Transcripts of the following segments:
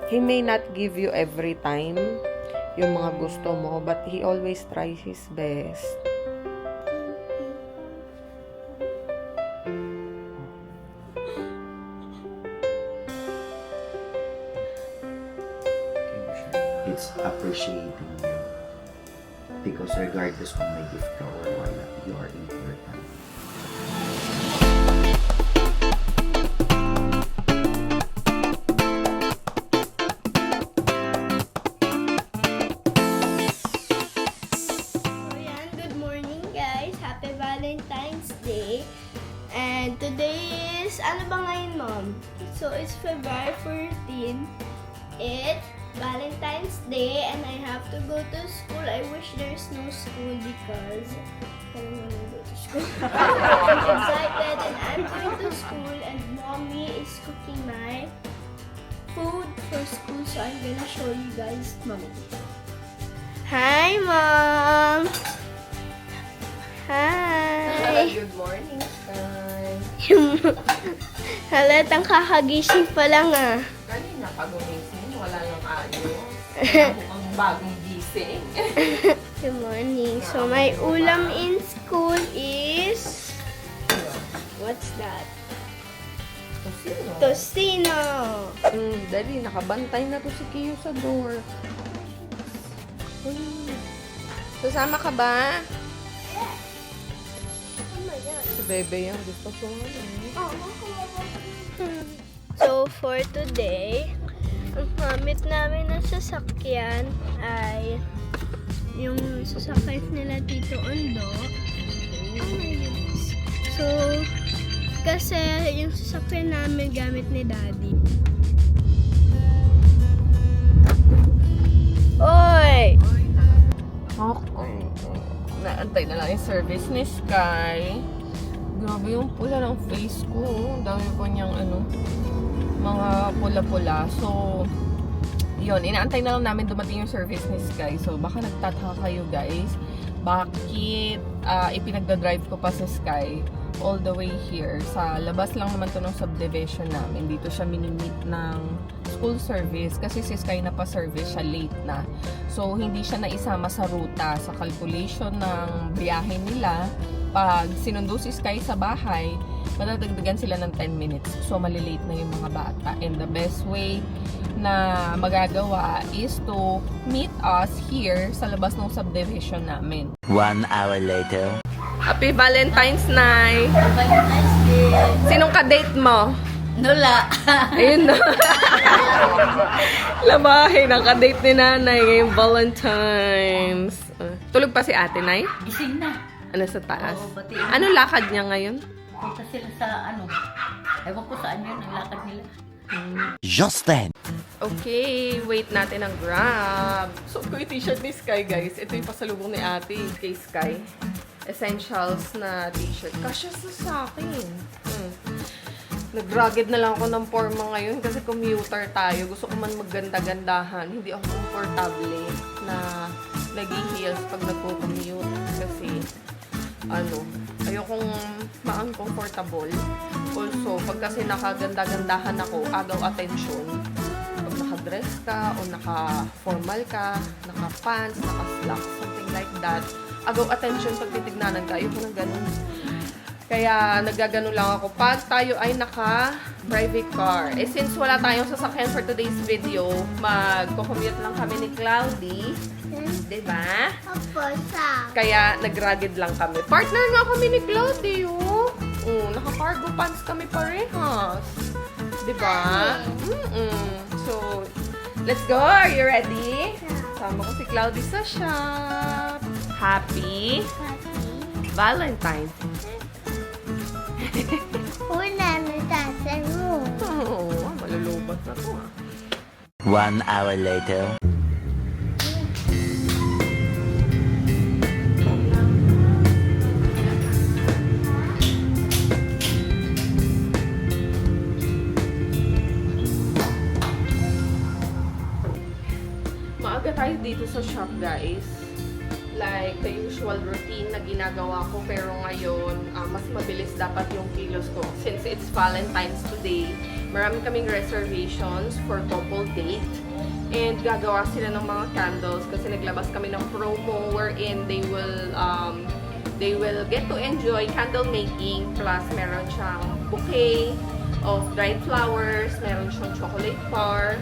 He may not give you every time yung mga gusto mo, but he always tries his best. It's appreciating you. Because regardless kung may gift ka or wala, you are important. Good morning guys! Happy Valentine's Day! And today is, ano ba ngayon mom? So it's February 14. It's Valentine's Day and I have to go to school. I wish there's no school because I don't want to go to school. I'm excited and I'm going to school and mommy is cooking my food for school, so I'm gonna show you guys mommy. Hi mom! Hi! Good morning, Sky. Halatang kakagising pa lang ah. Kanina pa gumising, wala lang ayos. Ang bagong gising. Good morning. So my ulam in school is... What's that? Tocino! Dali, nakabantay na to si Kiyo sa door. Sasama ka ba? Oh my God. Si Bebe yung gusto ko. So for today, ang gamit namin na sasakyan ay yung sasakyan nila Tito Ondo. Oh my goodness. So, kasi yung sasakyan namin gamit ni Daddy. Oy! Okay. Naantay na lang yung service ni Sky. Grabe yung pula ng face ko. Ang dami po niyang mga pula-pula. So, yun. Inaantay na lang namin dumating yung service ni Sky. So, baka nagtataka kayo guys. Bakit ipinagdadrive ko pa sa Sky all the way here? Sa labas lang naman to ng subdivision namin. Dito siya minimit ng school service kasi si Sky na pa service siya, late na. So, hindi siya naisama sa ruta, sa calculation ng biyahe nila. Pag sinundo si Sky sa bahay, madadagdagan sila ng 10 minutes. So, malilate na yung mga bata. And the best way na magagawa is to meet us here sa labas ng subdivision namin. 1 hour later. Happy Valentine's Night! Valentine's Day. Sinong ka-date mo? Nula. Ayun na. Labahin ang ka-date ni nanay ngayong Valentine's. Tulog pa si ate, Nay? Gising na. Ano sa taas? Oo, pati. Ano lakad niya ngayon? Punta sila sa ewan ko saan yun, ang lakad nila. Just then. Okay, wait natin ang Grab. So, ko yung t-shirt ni Sky, guys. Ito yung pasalubong ni ate kay Sky. Essentials na t-shirt. Kasya sa akin. Nag-rugged na lang ako ng forma ngayon kasi commuter tayo. Gusto ko man magganda-gandahan. Hindi ako komportable na nag-heels pag nagpo-commute. Kasi, ayokong ma-uncomfortable. Also, pag kasi nakaganda-gandahan ako, agaw attention. Pag naka-dress ka o naka-formal ka, naka-pants, naka-slacks, something like that, agaw attention pag titignanan ka. Ayoko ng ganun. Kaya nagagano lang ako pag tayo ay naka-private car. Eh since wala tayong sasakyan for today's video, magko-commute lang kami ni Cloudy. Diba? Opo, sa. Kaya nag-rugged lang kami. Partner nga kami ni Cloudy, oh. Naka-cargo pants kami parehas. Diba? So, let's go! Are you ready? Sama ko si Cloudy sa shop. Happy Valentine's. Una, natasan mo. Oo, malulubat na to 1 hour later. Maaga tayo dito sa shop, guys. Like, the usual routine na ginagawa ko. Pero ngayon, mas mabilis dapat yung kilos ko. Since it's Valentine's today, Marami kaming reservations for couple date. And gagawa sila ng mga candles kasi naglabas kami ng promo wherein they will get to enjoy candle making, plus meron siyang bouquet of dried flowers, meron siyang chocolate bar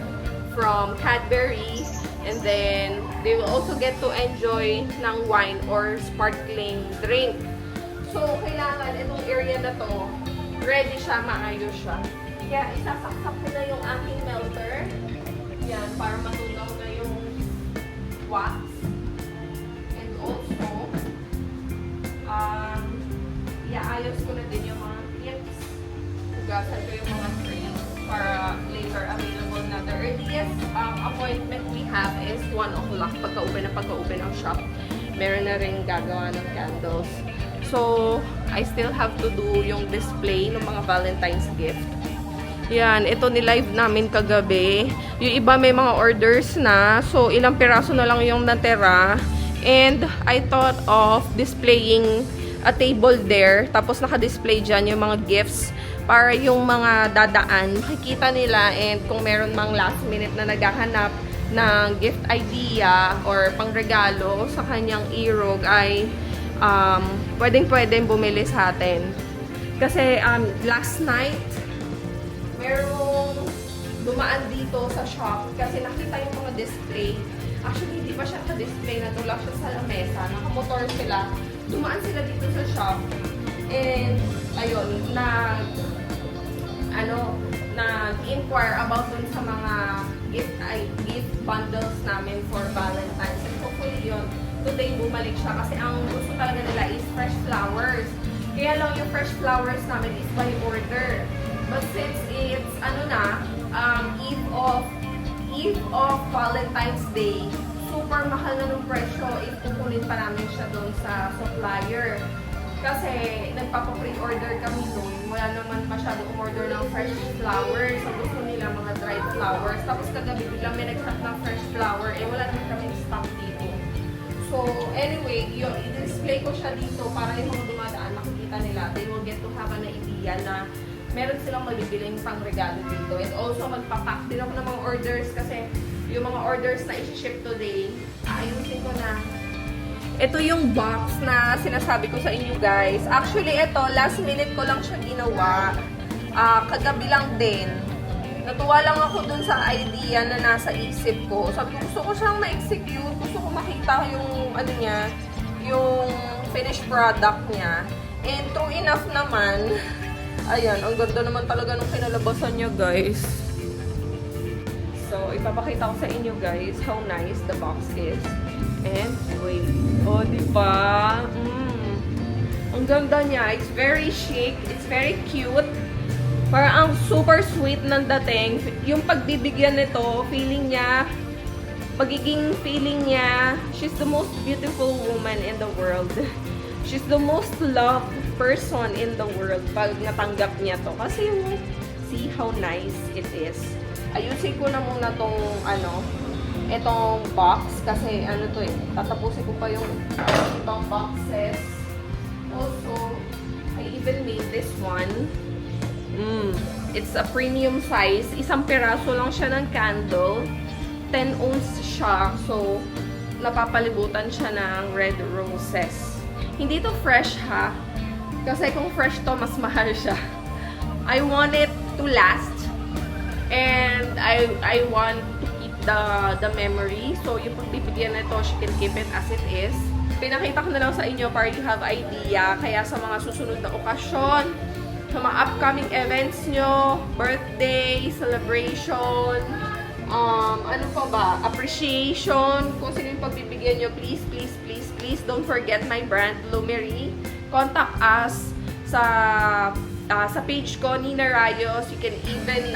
from Cadbury, and then they will also get to enjoy ng wine or sparkling drink. So, kailangan itong area na to, ready siya, maayos siya. Kaya isasaksak ko na yung aking melter. Yan, para matunaw na yung wax. And also, iaayos ko na din yung mga clips. Hugasan ko yung mga frames para later available na. The earliest appointment we have is 1 o'clock. Pagka-open ng shop. Meron na rin gagawa ng candles. So, I still have to do yung display ng mga Valentine's gift. Yan, ito ni-live namin kagabi. Yung iba may mga orders na. So, ilang piraso na lang yung natira. And I thought of displaying a table there. Tapos naka-display dyan yung mga gifts para yung mga dadaan, makikita nila. And kung meron mang last minute na naghahanap ng gift idea or pangregalo sa kanyang irog ay pwedeng bumili sa atin. Kasi last night, merong dumaan dito sa shop kasi nakita yung mga display. Actually, hindi pa siya ka-display. Natulak siya sa lamesa. Nakamotor sila. Dumaan sila dito sa shop. And, ayun, nag-inquire about dun sa mga gift bundles namin for Valentine's. And hopefully yun, today bumalik siya kasi ang gusto talaga nila is fresh flowers. Kaya lang yung fresh flowers namin is by order. But since it's, Eve of Valentine's Day, super mahal na nung presyo if kukunin pa namin siya doon sa supplier. Kasi nagpapa-pre-order kami doon. Wala naman masyado umorder ng fresh flowers. So gusto nila mga dried flowers. Tapos kagabi biglang may nag-stock ng fresh flower. Eh wala naman kami stock dito. So anyway, i-display ko siya dito para yung mga dumadaan makikita nila. They will get to have an idea na meron silang mabibiling pang regalo dito. And also, magpapack din ako ng mga orders kasi yung mga orders na i-ship today, ayusin ko na. Ito yung box na sinasabi ko sa inyo guys. Actually, ito, last minute ko lang siya ginawa. Kagabi lang din. Natuwa lang ako dun sa idea na nasa isip ko. Sabi ko, gusto ko siyang ma-execute. Gusto ko makita yung, yung finished product niya. And true enough naman, ayan, ang ganda naman talaga nung kinalabasan niya, guys. So, ipapakita ko sa inyo, guys, how nice the box is. And, wait. Oh, diba? Ang ganda niya. It's very chic. It's very cute. Parang ang super sweet ng dating. Yung pagbibigyan nito, magiging feeling niya, she's the most beautiful woman in the world. She's the most loved person in the world pag natanggap niya to. Kasi see how nice it is. Ayusin ko na muna tong, itong box. Kasi, tatapusin ko pa yung itong boxes. Also, I even made this one. It's a premium size. Isang piraso lang siya ng candle. 10 ounce siya. So, napapalibutan siya ng red roses. Hindi to fresh ha. Kasi kung fresh to, mas mahal siya. I want it to last. And I want to keep the memory. So, yung pagbibigyan nito, she can keep it as it is. Pinakita ko na lang sa inyo para you have idea. Kaya sa mga susunod na okasyon, sa mga upcoming events nyo, birthday, celebration, appreciation, kung sino yung pagbibigyan nyo, please don't forget my brand, Lumery. Contact us sa page ko, Nina Rayos. You can even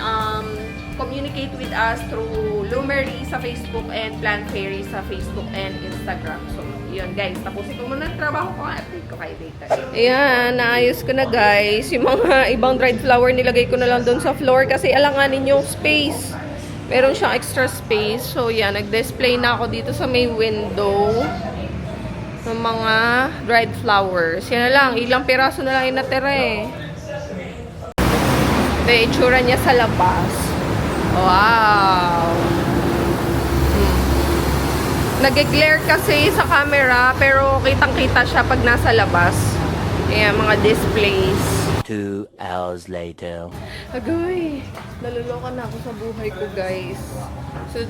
communicate with us through Lumery sa Facebook and Plant Fairy sa Facebook and Instagram. So, yun guys. Tapusin ko muna ang trabaho ko. Update ko kayo later. Ayan, naayos ko na guys. Yung mga ibang dried flower nilagay ko na lang doon sa floor kasi alanganin yung space. Meron siyang extra space. So, yan. Nag-display na ako dito sa may window ng mga dried flowers. Yan na lang. Ilang piraso na lang yung natira eh. Ito yung itsura niya sa labas. Wow! Nag-glare kasi sa camera, pero kitang-kita siya pag nasa labas. Ayan, mga displays. 2 hours later. Agoy! Naluloka na ako sa buhay ko, guys.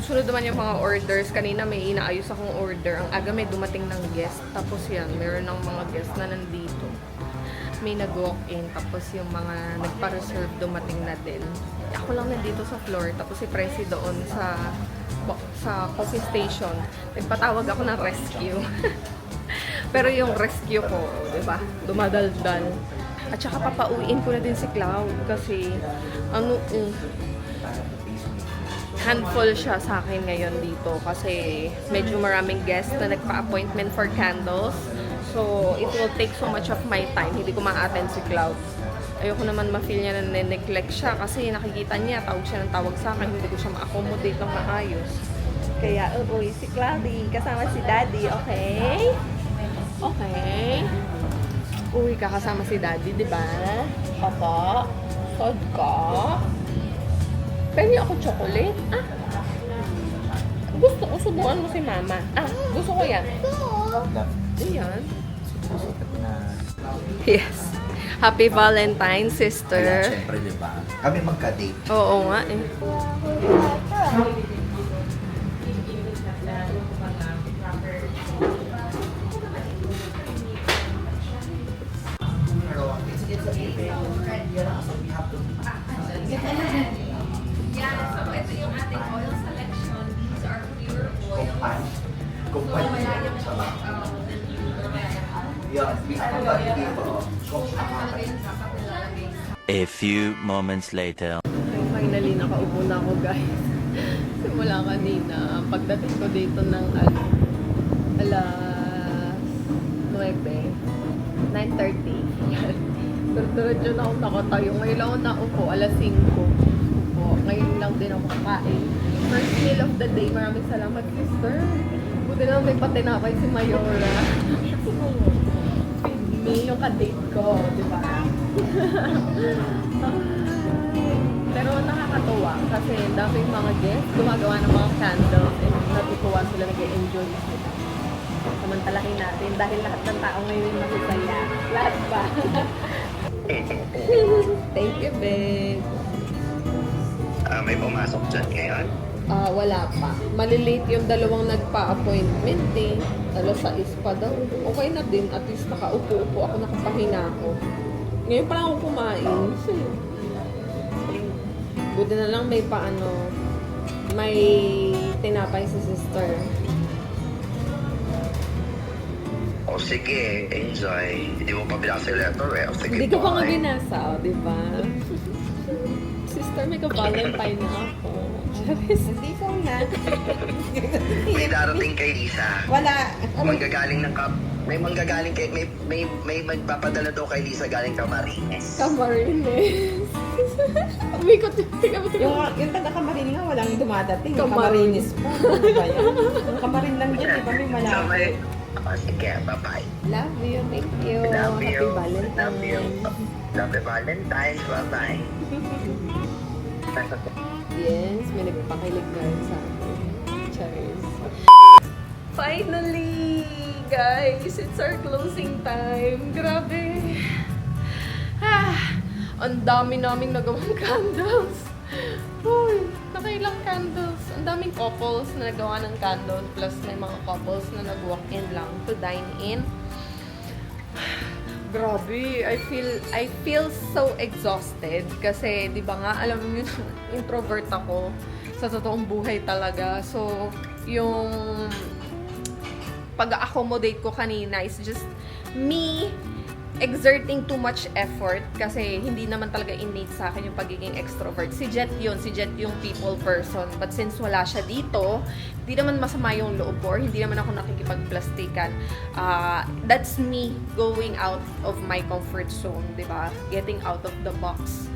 Sunod naman yung mga orders. Kanina may inaayos akong order. Ang aga may dumating ng guest. Tapos yan, meron ng mga guest na nandito. May nag-walk-in. Tapos yung mga nagpa-reserve dumating na din. Ako lang nandito sa floor. Tapos si Presi doon sa coffee station. Nagpatawag ako ng rescue. Pero yung rescue ko, di ba? Dumadaldal. At saka papauwiin ko na din si Cloud kasi handful siya sa akin ngayon dito kasi medyo maraming guests na nagpa-appointment for candles. So, it will take so much of my time. Hindi ko ma-attend si Cloud. Ayoko naman ma-feel niya na neglect siya kasi nakikita niya, tawag siya ng tawag sa akin. Hindi ko siya ma-accommodate ng maayos. Kaya, uy, si Cloudy, kasama si Daddy, okay? Okay. Uy, kakasama si Daddy, di ba? Papa, sod ka. Pengi ako chocolate. Ah, gusto ko, subukan mo si Mama. Ah, gusto ko yan. Ayan. Yes. Happy Valentine's, Kaya, sister. syempre, di ba? Kami magka-date. Oo nga eh. Yeah, so ito yung ating oil selection. These are pure oil. So wala yung A few moments later. finally, nakaupo na ako, guys. Simula kanina, pagdating ko dito ng alas 9:30. Diretso na ako nakatayo. Ngayon lang ako naupo, alas 5. Upo. Ngayon lang din ako kakain. First meal of the day. Maraming salamat, sister. Buti na may patinapay si Mayora. Feed me yung ka-date ko, di ba? Pero nakakatuwa kasi daming mga guests gumagawa ng mga candles and natutuwa sila, nag-enjoy sila. Samantalahin natin dahil lahat ng tao ngayon masasaya. Lahat ba? Thank you, babe. May pumasok dyan ngayon. Wala pa. Malilate yung dalawang nagpa-appointment eh. Alas 6 pa daw. Okay na din. At least nakaupo-upo ako, nakapahinga ako. Ngayon pa lang ako kumain. Buti na lang may may tinapay sa sister. O sige, enjoy. Hindi mo pa binasa yung letter eh. O sige, Hindi ko pa nga bye. binasa, di ba? Sister, may ka-Valentine na ako. Hindi ko na. May darating kay Lisa. Wala. Manggagaling ng may manggagaling kay may magpapadala daw kay Lisa galing Camarines. Camarines. Umikot. Yung taga-Kamarin nga, walang dumadating. Camarines po. Ano ba yan? Yung Kamarin lang dyan, di ba may malaki? Sige, bye-bye. Love you. Thank you. Love Happy you. Valentine. Love you. Happy Valentine's. Bye-bye. Yes, may nagpakilig na rin sa akin. Cheers. Finally! Guys, it's our closing time. Grabe. Ang dami naming nagawang candles. Uy, nakailang candles. Ang daming couples na nagawa ng candles plus may mga couples na nag-walk-in lang to dine in. Grabe, I feel so exhausted kasi 'di ba nga alam mo yun, introvert ako sa totoong buhay talaga. So, yung pag-accommodate ko kanina is just me exerting too much effort kasi hindi naman talaga innate sa akin yung pagiging extrovert. Si Jet yung people person. But since wala siya dito, hindi naman masama yung loob ko or hindi naman ako nakikipagplastikan. That's me going out of my comfort zone, di ba? Getting out of the box.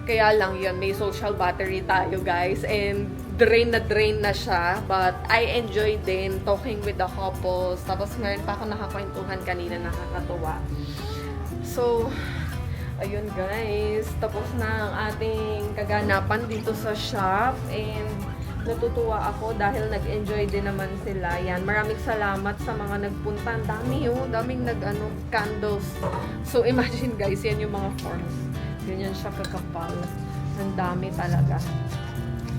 Kaya lang yun, may social battery tayo, guys. And drain na siya. But I enjoy din talking with the couples. Tapos meron pa ako nakakwentuhan kanina, nakakatuwa. So, Ayun guys, tapos na ang ating kaganapan dito sa shop and natutuwa ako dahil nag-enjoy din naman sila. Yan, maraming salamat sa mga nagpunta. Ang dami daming candles. So imagine guys, yan yung mga forms. Ganyan siya kakapal. Ang dami talaga.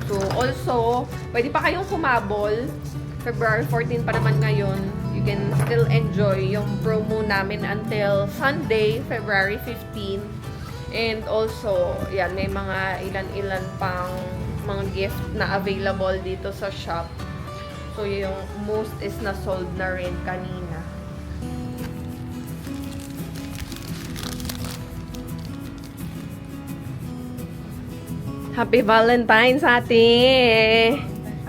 So also, pwede pa kayong humabol. February 14 pa naman ngayon. You can still enjoy yung promo namin until Sunday, February 15. And also, yan, may mga ilan-ilan pang mga gift na available dito sa shop. So, yung most is na-sold na rin kanina. Happy Valentine's, ate!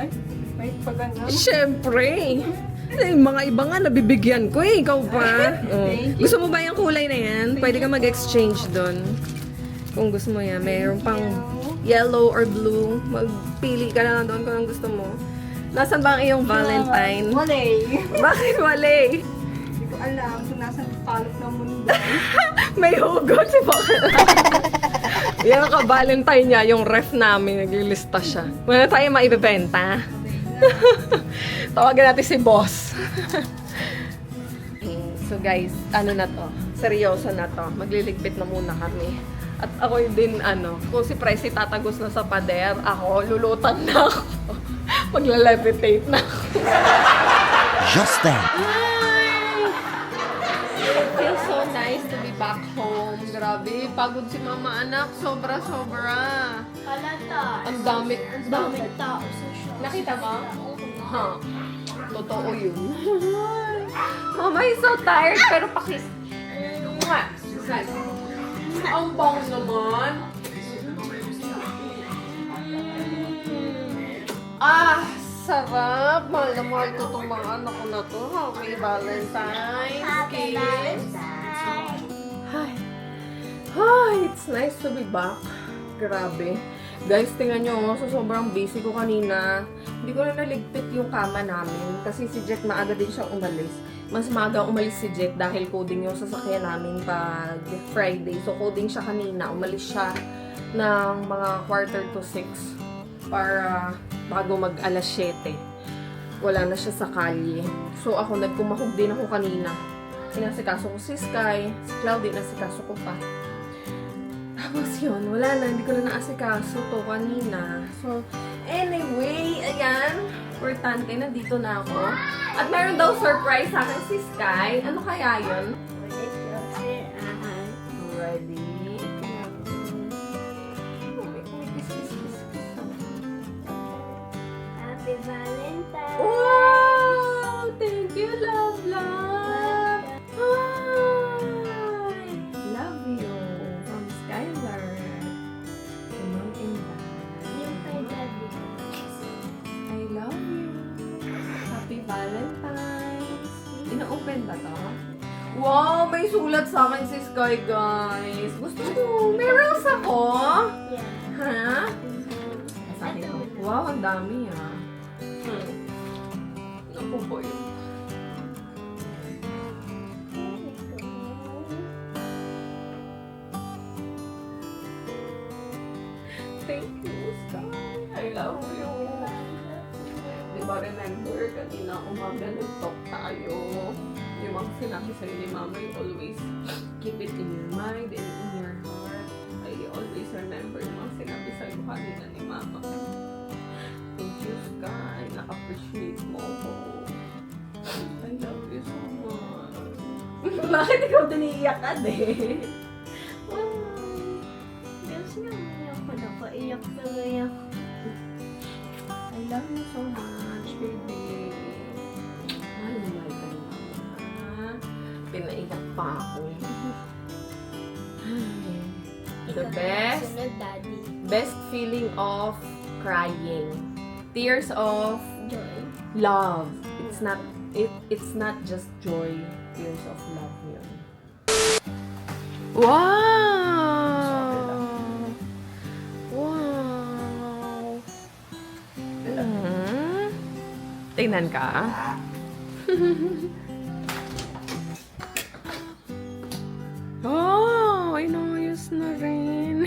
Ay, may paganda. Siyempre! Yung mga iba nga nabibigyan ko eh, ikaw pa. Oh. Gusto mo ba yung kulay na yan? Pwede ka mag-exchange doon. Kung gusto mo yan, mayroon pang yellow or blue. Magpili ka na lang doon kung anong gusto mo. Nasaan ba ang iyong Valentine? Wala. Bakit wala? Hindi ko alam kung nasa palok ng mundo. May hugot si Bakit. Yan ang ka-Valentine niya, yung ref namin, naglilista siya. Wala tayo maibibenta. Tawagan natin si boss. So guys, ano na to? Seryoso na to. Magliligpit na muna kami. At ako din, kung si Pricey tatagos na sa pader, ako, lulutan na ako. Magla-levitate na ako. Just then. It feels so nice to be back home. Grabe, pagod si mama anak. Sobra-sobra. Halata. Ang dami. Daming tao sa shop. Nakita mo? Ha? Totoo yun. Mama is so tired, pero pakis. Mwah! Ang bang naman. Ah, sarap. Mahal na mahal ko itong mga anak ko na to. Happy Valentine's. Happy Kiss. Valentine's. Hi, it's nice to be back. Grabe. Guys, tingnan nyo, so sobrang busy ko kanina. Hindi ko na naligpit yung kama namin kasi si Jet maaga din siyang umalis. Mas maaga umalis si Jet dahil coding yung sasakyan namin pag Friday. So coding siya kanina. Umalis siya ng mga 5:45 para bago mag alas 7. Wala na siya sa kalye. So ako, nagpumahog din ako kanina. Inasikaso ko si Sky, si Cloudy, inasikaso ko pa. Tapos yun, wala na, hindi ko na naasikaso to kanina. So, anyway, ayan, importante, nandito na ako. At meron daw surprise sa akin si Sky. Ano kaya yun? Ready? Happy Valentine's. Wow! Thank you, love, love! Hi! Love you! From Skylar. To Mom and Dad. Yung kay Daddy. I love you. Happy Valentine's. Ina-open ba to? Wow! May sulat sa akin si Sky, guys. Gusto ko. May rose ako. Yeah. Ha? Sabi ko, wow, ang dami ah. Naku po yun. Thank you, Sky. I love you. Diba remember, kanina umaga nag-talk tayo. Yung mga sinabi sa'yo ni Mama, you always keep it in your mind and in your heart. I always remember yung mga sinabi sa'yo kanina ni Mama. Thank you, Sky. Na-appreciate mo ko. I love you so much. Bakit ikaw diniiyak ka din? Diyos na umiyak ko na. Paiyak tuloy ako. I love you so much, baby. Mahal na mahal ka ni Mama. Pinaiyak pa ako. Ay, the best Sunod, Daddy. best feeling of crying. Tears of Joy. love. It's not just joy. Tears of love yun. Wow! Wow! Tingnan ka. Oh, I know you Tapos na rin.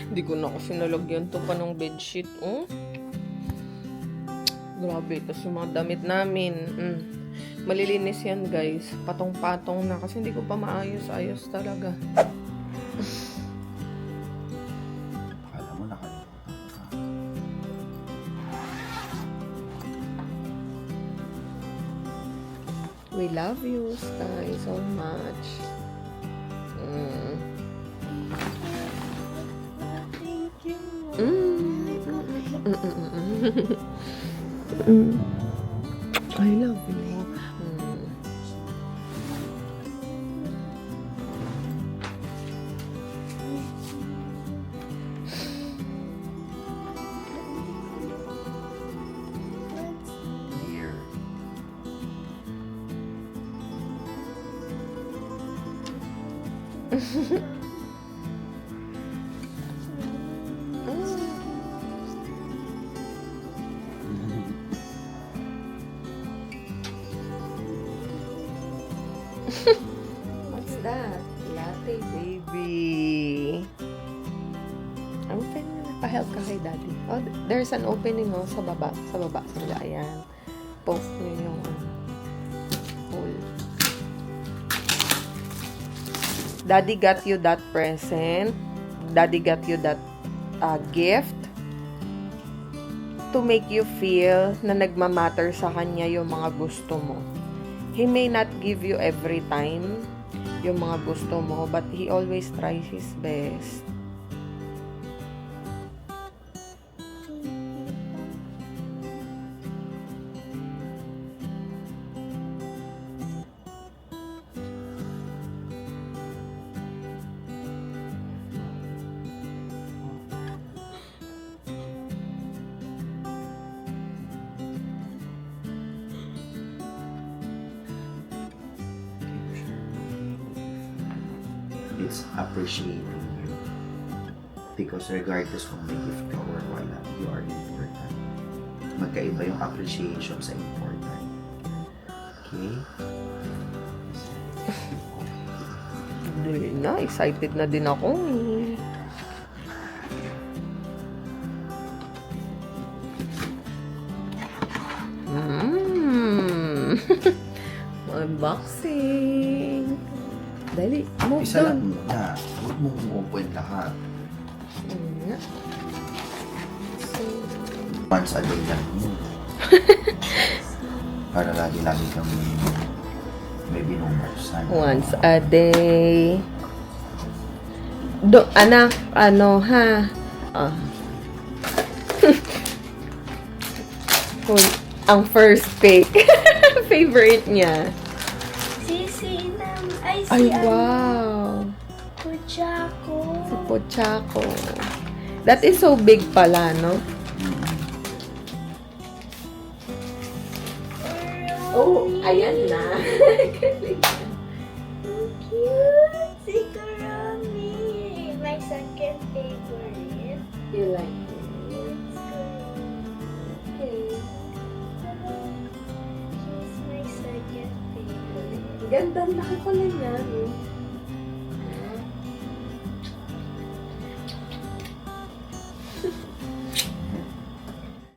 Hindi ko na kasi nalagyan to pa ng bedsheet, oh. Grabe, tapos yung mga damit namin. Malilinis yan, guys. Patong-patong na kasi hindi ko pa maayos-ayos talaga. Akala mo nakalimutan ka. We love you, Sky, so much. I love you. Dear. What's that? Latte, baby. Open na. Pa-help ka kay daddy. Oh, there's an opening, oh, sa baba. Sa baba. Ayan. Poke niyo yung hole. Daddy got you that present. Daddy got you that gift to make you feel na nagmamatter sa kanya yung mga gusto mo. He may not give you every time yung mga gusto mo, but he always tries his best. It's appreciating you. Because regardless kung may gift ka or wala, you are important. Magkaiba yung appreciation sa important. Okay? Dali na, excited na din ako eh. Unboxing. Dali, move Isa lang down. muna. Huwag mong open lahat. Once a day lang yun. Para lagi-lagi kang may binubuksan. Once a day. Anak, ano ha? Ang first pick. Favorite niya. Si Ay, wow. Pochako. Si Pochako. That is so big pala, no? Oh, ayan na. Cute. Si Kurami. My second favorite. You like it? Okay. She's my second favorite. Ganda na ko na niya.